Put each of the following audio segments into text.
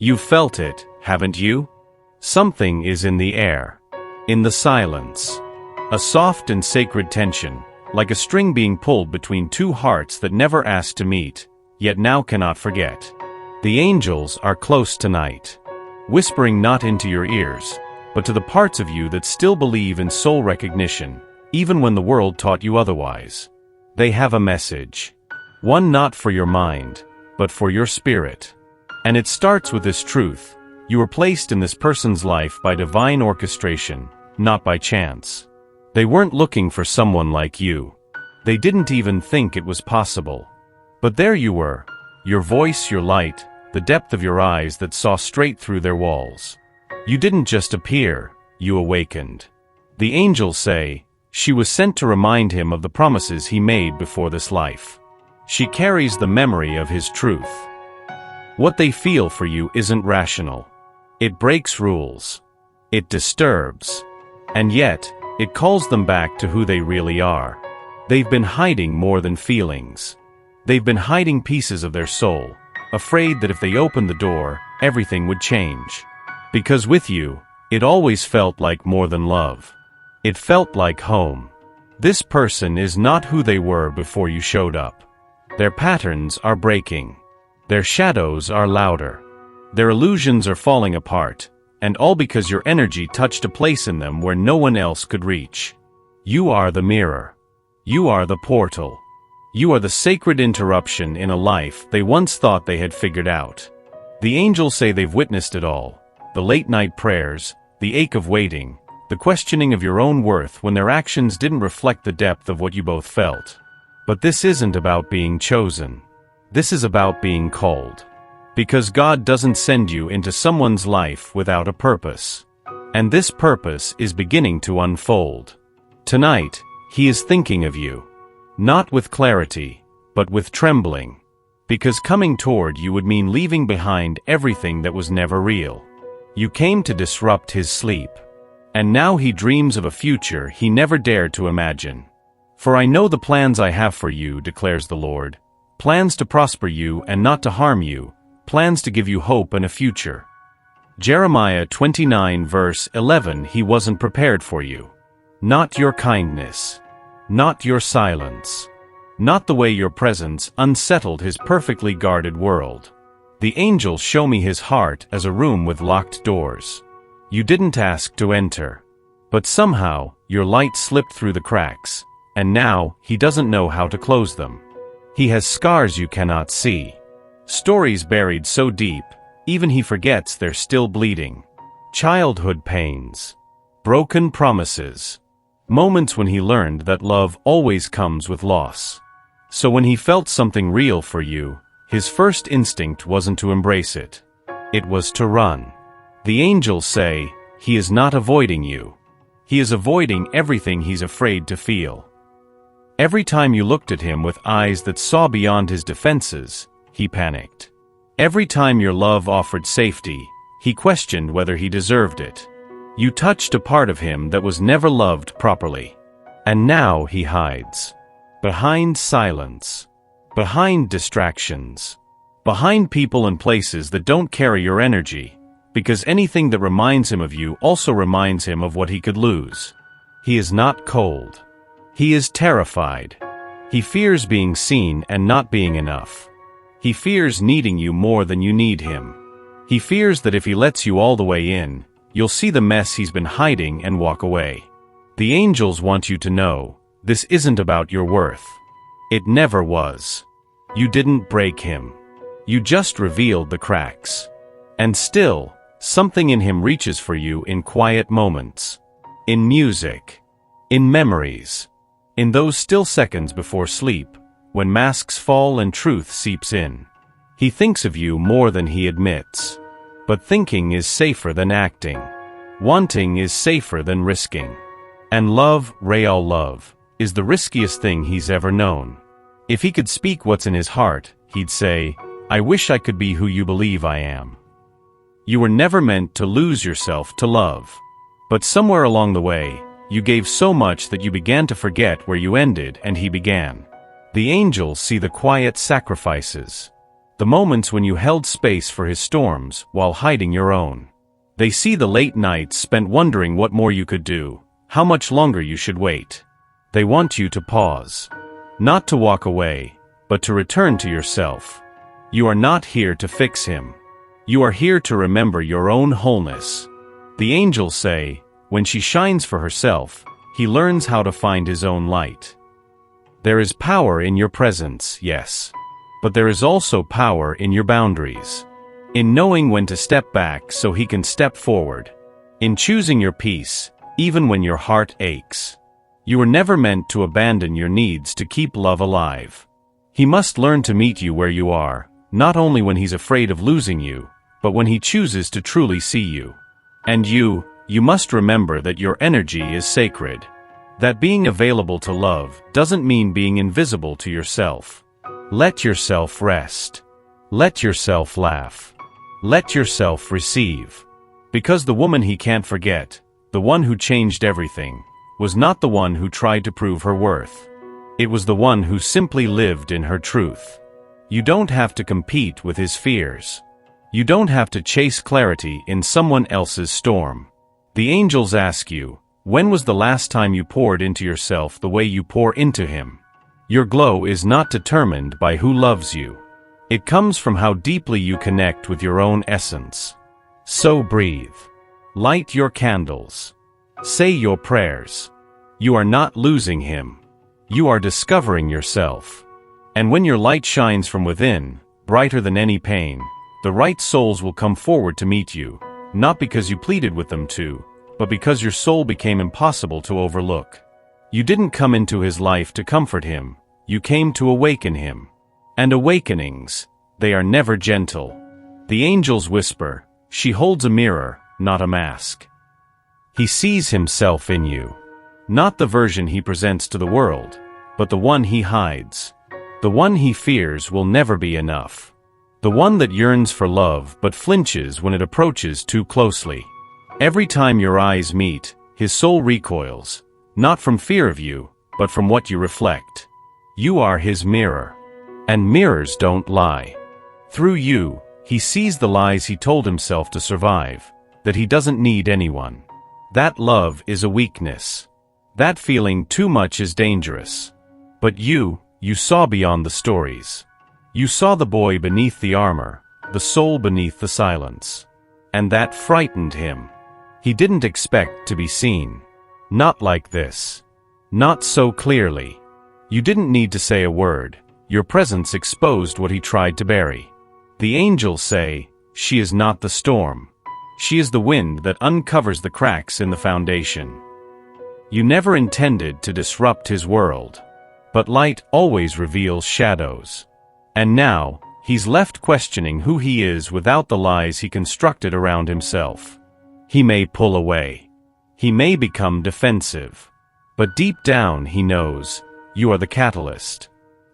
You've felt it, haven't you? Something is in the air. In the silence. A soft and sacred tension, like a string being pulled between two hearts that never asked to meet, yet now cannot forget. The angels are close tonight, whispering not into your ears, but to the parts of you that still believe in soul recognition, even when the world taught you otherwise. They have a message. One not for your mind, but for your spirit. And it starts with this truth: you were placed in this person's life by divine orchestration, not by chance. They weren't looking for someone like you. They didn't even think it was possible. But there you were, your voice, your light, the depth of your eyes that saw straight through their walls. You didn't just appear, you awakened. The angels say, she was sent to remind him of the promises he made before this life. She carries the memory of his truth. What they feel for you isn't rational. It breaks rules. It disturbs. And yet, it calls them back to who they really are. They've been hiding more than feelings. They've been hiding pieces of their soul, afraid that if they opened the door, everything would change. Because with you, it always felt like more than love. It felt like home. This person is not who they were before you showed up. Their patterns are breaking. Their shadows are louder. Their illusions are falling apart, and all because your energy touched a place in them where no one else could reach. You are the mirror. You are the portal. You are the sacred interruption in a life they once thought they had figured out. The angels say they've witnessed it all. The late-night prayers, the ache of waiting, the questioning of your own worth when their actions didn't reflect the depth of what you both felt. But this isn't about being chosen. This is about being called. Because God doesn't send you into someone's life without a purpose. And this purpose is beginning to unfold. Tonight, He is thinking of you. Not with clarity, but with trembling. Because coming toward you would mean leaving behind everything that was never real. You came to disrupt his sleep. And now he dreams of a future he never dared to imagine. For I know the plans I have for you, declares the Lord. Plans to prosper you and not to harm you. Plans to give you hope and a future. Jeremiah 29 verse 11. He wasn't prepared for you. Not your kindness. Not your silence. Not the way your presence unsettled his perfectly guarded world. The angels show me his heart as a room with locked doors. You didn't ask to enter. But somehow, your light slipped through the cracks, and now he doesn't know how to close them. He has scars you cannot see. Stories buried so deep, even he forgets they're still bleeding. Childhood pains. Broken promises. Moments when he learned that love always comes with loss. So when he felt something real for you, his first instinct wasn't to embrace it. It was to run. The angels say, he is not avoiding you. He is avoiding everything he's afraid to feel. Every time you looked at him with eyes that saw beyond his defenses, he panicked. Every time your love offered safety, he questioned whether he deserved it. You touched a part of him that was never loved properly. And now he hides. Behind silence. Behind distractions. Behind people and places that don't carry your energy. Because anything that reminds him of you also reminds him of what he could lose. He is not cold. He is terrified. He fears being seen and not being enough. He fears needing you more than you need him. He fears that if he lets you all the way in, you'll see the mess he's been hiding and walk away. The angels want you to know, this isn't about your worth. It never was. You didn't break him. You just revealed the cracks. And still, something in him reaches for you in quiet moments. In music. In memories. In those still seconds before sleep, when masks fall and truth seeps in. He thinks of you more than he admits. But thinking is safer than acting. Wanting is safer than risking. And love, real love, is the riskiest thing he's ever known. If he could speak what's in his heart, he'd say, I wish I could be who you believe I am. You were never meant to lose yourself to love. But somewhere along the way, you gave so much that you began to forget where you ended and he began. The angels see the quiet sacrifices. The moments when you held space for his storms while hiding your own. They see the late nights spent wondering what more you could do, how much longer you should wait. They want you to pause. Not to walk away, but to return to yourself. You are not here to fix him. You are here to remember your own wholeness. The angels say, when she shines for herself, he learns how to find his own light. There is power in your presence, yes. But there is also power in your boundaries. In knowing when to step back so he can step forward. In choosing your peace, even when your heart aches. You were never meant to abandon your needs to keep love alive. He must learn to meet you where you are, not only when he's afraid of losing you, but when he chooses to truly see you. And you must remember that your energy is sacred. That being available to love doesn't mean being invisible to yourself. Let yourself rest. Let yourself laugh. Let yourself receive. Because the woman he can't forget, the one who changed everything, was not the one who tried to prove her worth. It was the one who simply lived in her truth. You don't have to compete with his fears. You don't have to chase clarity in someone else's storm. The angels ask you, when was the last time you poured into yourself the way you pour into him? Your glow is not determined by who loves you. It comes from how deeply you connect with your own essence. So breathe. Light your candles. Say your prayers. You are not losing him. You are discovering yourself. And when your light shines from within, brighter than any pain, the right souls will come forward to meet you, not because you pleaded with them to, but because your soul became impossible to overlook. You didn't come into his life to comfort him, you came to awaken him. And awakenings, they are never gentle. The angels whisper, she holds a mirror, not a mask. He sees himself in you. Not the version he presents to the world, but the one he hides. The one he fears will never be enough. The one that yearns for love but flinches when it approaches too closely. Every time your eyes meet, his soul recoils, not from fear of you, but from what you reflect. You are his mirror. And mirrors don't lie. Through you, he sees the lies he told himself to survive, that he doesn't need anyone. That love is a weakness. That feeling too much is dangerous. But you saw beyond the stories. You saw the boy beneath the armor, the soul beneath the silence. And that frightened him. He didn't expect to be seen. Not like this. Not so clearly. You didn't need to say a word. Your presence exposed what he tried to bury. The angels say, she is not the storm. She is the wind that uncovers the cracks in the foundation. You never intended to disrupt his world. But light always reveals shadows. And now, he's left questioning who he is without the lies he constructed around himself. He may pull away. He may become defensive. But deep down he knows, you are the catalyst.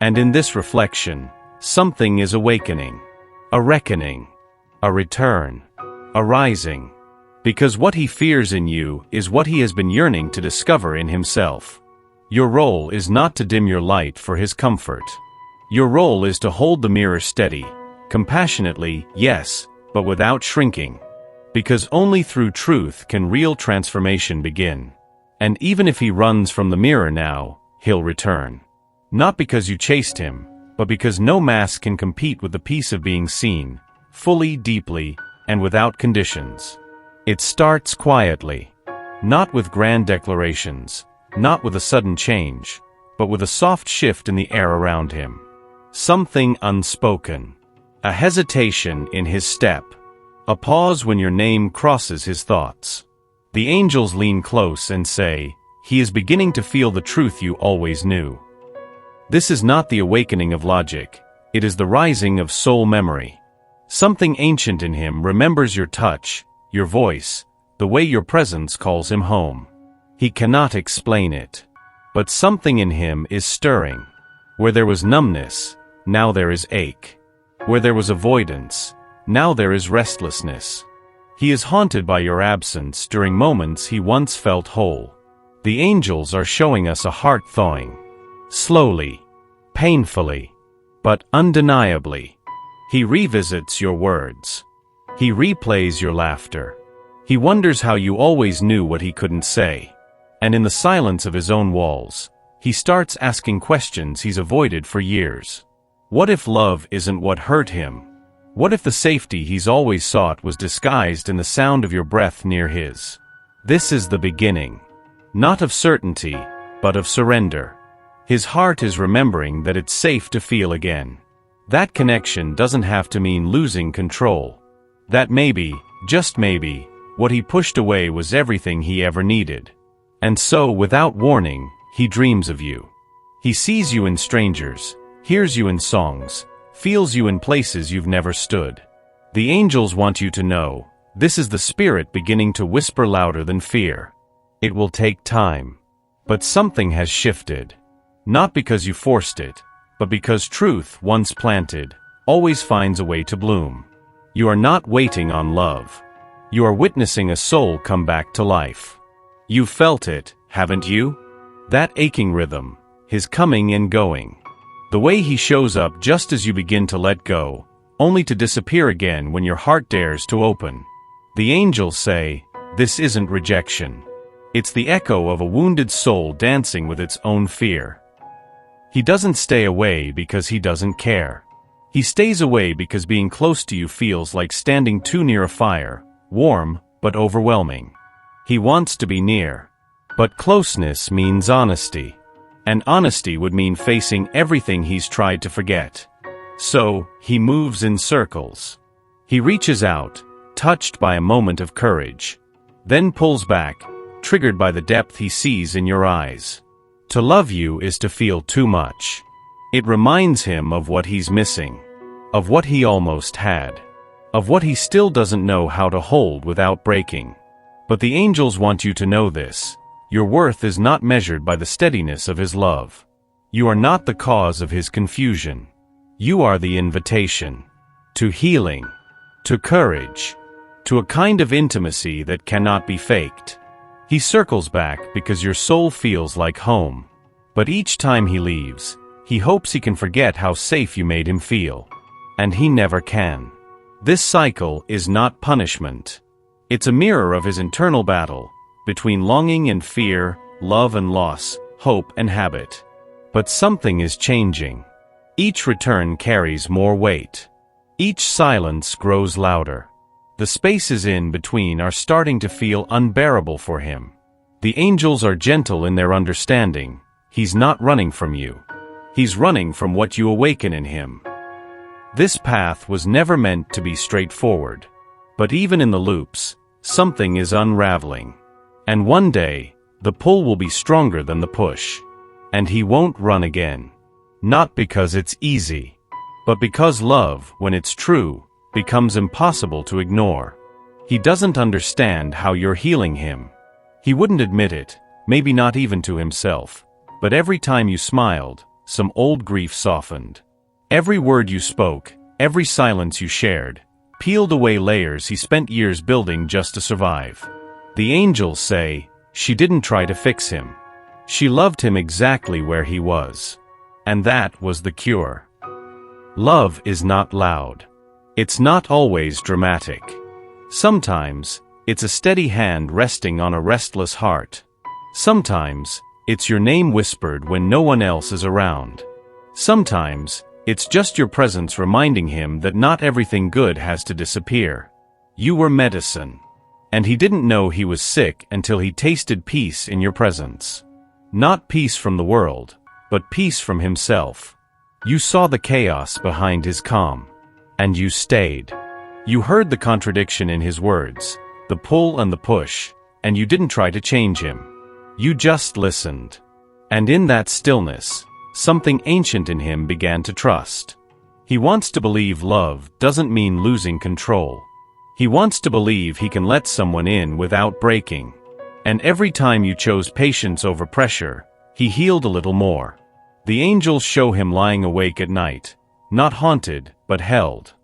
And in this reflection, something is awakening. A reckoning. A return. A rising. Because what he fears in you is what he has been yearning to discover in himself. Your role is not to dim your light for his comfort. Your role is to hold the mirror steady, compassionately, yes, but without shrinking. Because only through truth can real transformation begin. And even if he runs from the mirror now, he'll return. Not because you chased him, but because no mask can compete with the peace of being seen, fully, deeply, and without conditions. It starts quietly. Not with grand declarations, not with a sudden change, but with a soft shift in the air around him. Something unspoken. A hesitation in his step. A pause when your name crosses his thoughts. The angels lean close and say, he is beginning to feel the truth you always knew. This is not the awakening of logic, it is the rising of soul memory. Something ancient in him remembers your touch, your voice, the way your presence calls him home. He cannot explain it. But something in him is stirring. Where there was numbness, now there is ache. Where there was avoidance, now there is restlessness. He is haunted by your absence during moments he once felt whole. The angels are showing us a heart thawing. Slowly, painfully, but undeniably. He revisits your words. He replays your laughter. He wonders how you always knew what he couldn't say. And in the silence of his own walls, he starts asking questions he's avoided for years. What if love isn't what hurt him? What if the safety he's always sought was disguised in the sound of your breath near his? This is the beginning. Not of certainty, but of surrender. His heart is remembering that it's safe to feel again. That connection doesn't have to mean losing control. That maybe, just maybe, what he pushed away was everything he ever needed. And so, without warning, he dreams of you. He sees you in strangers, hears you in songs, feels you in places you've never stood. The angels want you to know, this is the spirit beginning to whisper louder than fear. It will take time. But something has shifted. Not because you forced it, but because truth, once planted, always finds a way to bloom. You are not waiting on love. You are witnessing a soul come back to life. You've felt it, haven't you? That aching rhythm, his coming and going. The way he shows up just as you begin to let go, only to disappear again when your heart dares to open. The angels say, this isn't rejection. It's the echo of a wounded soul dancing with its own fear. He doesn't stay away because he doesn't care. He stays away because being close to you feels like standing too near a fire, warm but overwhelming. He wants to be near. But closeness means honesty. And honesty would mean facing everything he's tried to forget. So, he moves in circles. He reaches out, touched by a moment of courage. Then pulls back, triggered by the depth he sees in your eyes. To love you is to feel too much. It reminds him of what he's missing. Of what he almost had. Of what he still doesn't know how to hold without breaking. But the angels want you to know this. Your worth is not measured by the steadiness of his love. You are not the cause of his confusion. You are the invitation. To healing. To courage. To a kind of intimacy that cannot be faked. He circles back because your soul feels like home. But each time he leaves, he hopes he can forget how safe you made him feel. And he never can. This cycle is not punishment. It's a mirror of his internal battle, between longing and fear, love and loss, hope and habit. But something is changing. Each return carries more weight. Each silence grows louder. The spaces in between are starting to feel unbearable for him. The angels are gentle in their understanding. He's not running from you. He's running from what you awaken in him. This path was never meant to be straightforward. But even in the loops, something is unraveling. And one day, the pull will be stronger than the push. And he won't run again. Not because it's easy, but because love, when it's true, becomes impossible to ignore. He doesn't understand how you're healing him. He wouldn't admit it, maybe not even to himself. But every time you smiled, some old grief softened. Every word you spoke, every silence you shared, peeled away layers he spent years building just to survive. The angels say, she didn't try to fix him. She loved him exactly where he was. And that was the cure. Love is not loud. It's not always dramatic. Sometimes, it's a steady hand resting on a restless heart. Sometimes, it's your name whispered when no one else is around. Sometimes, it's just your presence reminding him that not everything good has to disappear. You were medicine. And he didn't know he was sick until he tasted peace in your presence. Not peace from the world, but peace from himself. You saw the chaos behind his calm. And you stayed. You heard the contradiction in his words, the pull and the push, and you didn't try to change him. You just listened. And in that stillness, something ancient in him began to trust. He wants to believe love doesn't mean losing control. He wants to believe he can let someone in without breaking. And every time you chose patience over pressure, he healed a little more. The angels show him lying awake at night, not haunted, but held.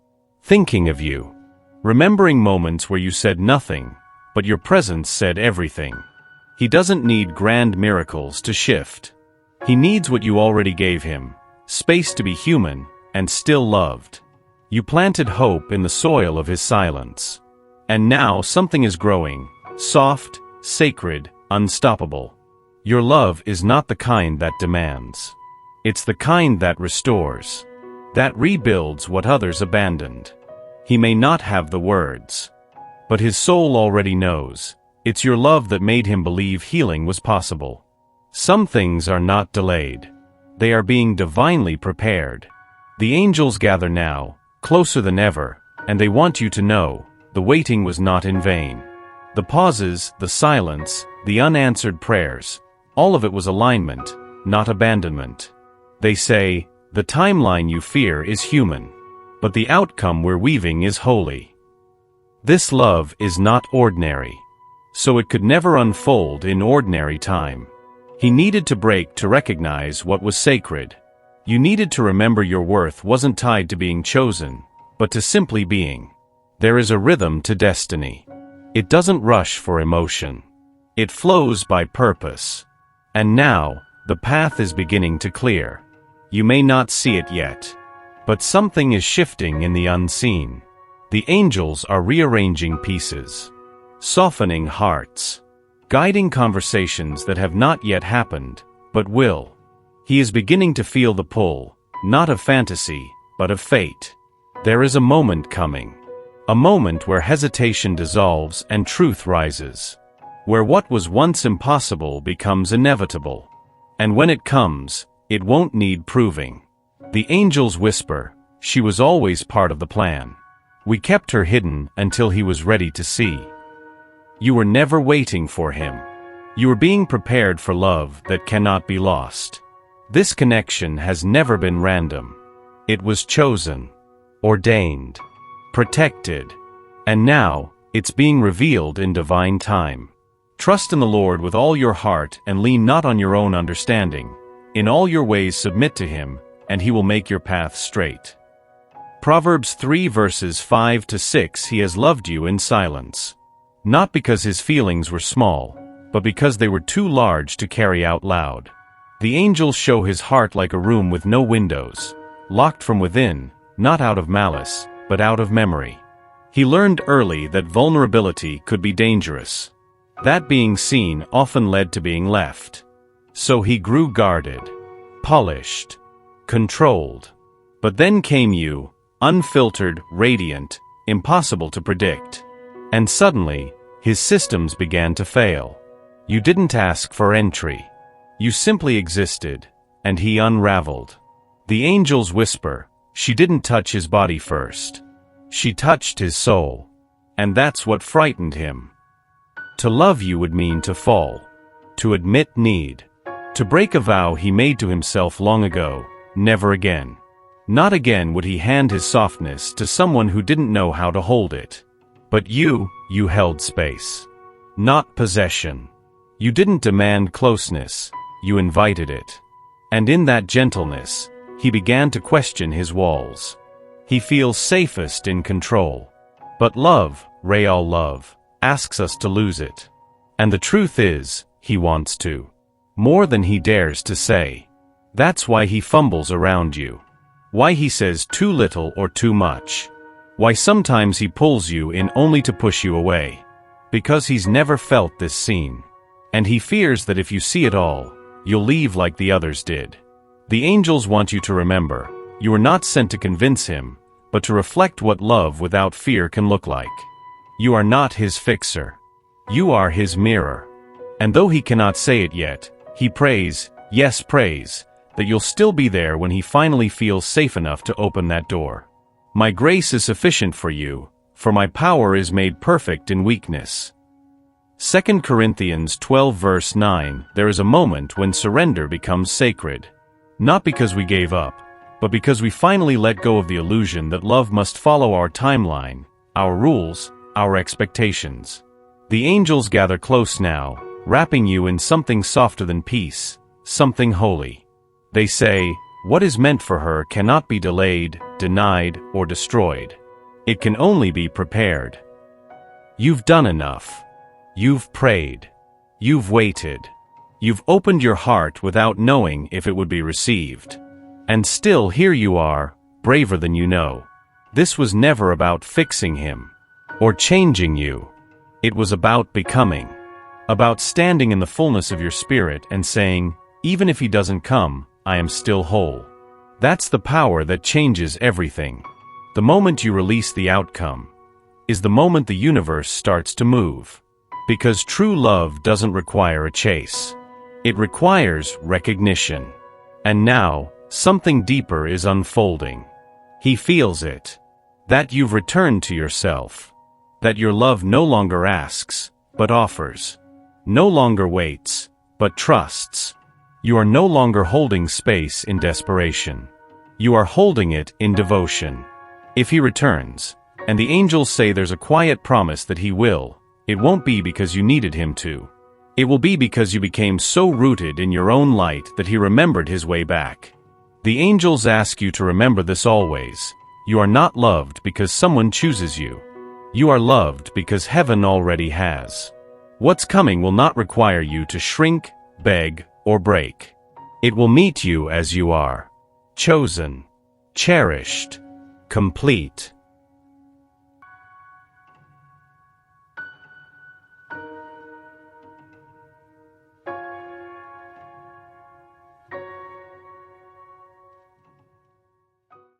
Thinking of you. Remembering moments where you said nothing, but your presence said everything. He doesn't need grand miracles to shift. He needs what you already gave him, space to be human, and still loved. You planted hope in the soil of his silence. And now something is growing, soft, sacred, unstoppable. Your love is not the kind that demands. It's the kind that restores, that rebuilds what others abandoned. He may not have the words, but his soul already knows. It's your love that made him believe healing was possible. Some things are not delayed. They are being divinely prepared. The angels gather now, closer than ever, and they want you to know, the waiting was not in vain. The pauses, the silence, the unanswered prayers, all of it was alignment, not abandonment. They say, the timeline you fear is human, but the outcome we're weaving is holy. This love is not ordinary, so it could never unfold in ordinary time. He needed to break to recognize what was sacred. You needed to remember your worth wasn't tied to being chosen, but to simply being. There is a rhythm to destiny. It doesn't rush for emotion. It flows by purpose. And now, the path is beginning to clear. You may not see it yet, but something is shifting in the unseen. The angels are rearranging pieces, softening hearts, guiding conversations that have not yet happened, but will. He is beginning to feel the pull, not of fantasy, but of fate. There is a moment coming. A moment where hesitation dissolves and truth rises. Where what was once impossible becomes inevitable. And when it comes, it won't need proving. The angels whisper, she was always part of the plan. We kept her hidden until he was ready to see. You were never waiting for him. You were being prepared for love that cannot be lost. This connection has never been random. It was chosen, ordained, protected, and now, it's being revealed in divine time. Trust in the Lord with all your heart and lean not on your own understanding. In all your ways submit to him, and he will make your path straight. Proverbs 3 verses 5 to 6. He has loved you in silence. Not because his feelings were small, but because they were too large to carry out loud. The angels show his heart like a room with no windows, locked from within, not out of malice, but out of memory. He learned early that vulnerability could be dangerous. That being seen often led to being left. So he grew guarded, polished, controlled. But then came you, unfiltered, radiant, impossible to predict. And suddenly, his systems began to fail. You didn't ask for entry. You simply existed, and he unraveled. The angels whisper, she didn't touch his body first. She touched his soul. And that's what frightened him. To love you would mean to fall. To admit need. To break a vow he made to himself long ago, never again. Not again would he hand his softness to someone who didn't know how to hold it. But you held space. Not possession. You didn't demand closeness, you invited it. And in that gentleness, he began to question his walls. He feels safest in control. But love, real love, asks us to lose it. And the truth is, he wants to. More than he dares to say. That's why he fumbles around you. Why he says too little or too much. Why sometimes he pulls you in only to push you away. Because he's never felt this scene. And he fears that if you see it all, you'll leave like the others did. The angels want you to remember, you were not sent to convince him, but to reflect what love without fear can look like. You are not his fixer. You are his mirror. And though he cannot say it yet, he prays, yes prays, that you'll still be there when he finally feels safe enough to open that door. My grace is sufficient for you, for my power is made perfect in weakness. 2 Corinthians 12 verse 9, there is a moment when surrender becomes sacred. Not because we gave up, but because we finally let go of the illusion that love must follow our timeline, our rules, our expectations. The angels gather close now, wrapping you in something softer than peace, something holy. They say, what is meant for her cannot be delayed, denied, or destroyed. It can only be prepared. You've done enough. You've prayed. You've waited. You've opened your heart without knowing if it would be received. And still here you are, braver than you know. This was never about fixing him or changing you. It was about becoming. About standing in the fullness of your spirit and saying, even if he doesn't come, I am still whole. That's the power that changes everything. The moment you release the outcome is the moment the universe starts to move. Because true love doesn't require a chase. It requires recognition. And now, something deeper is unfolding. He feels it. That you've returned to yourself. That your love no longer asks, but offers. No longer waits, but trusts. You are no longer holding space in desperation. You are holding it in devotion. If he returns, and the angels say there's a quiet promise that he will, it won't be because you needed him to. It will be because you became so rooted in your own light that he remembered his way back. The angels ask you to remember this always. You are not loved because someone chooses you. You are loved because heaven already has. What's coming will not require you to shrink, beg, or break. It will meet you as you are. Chosen, cherished, complete.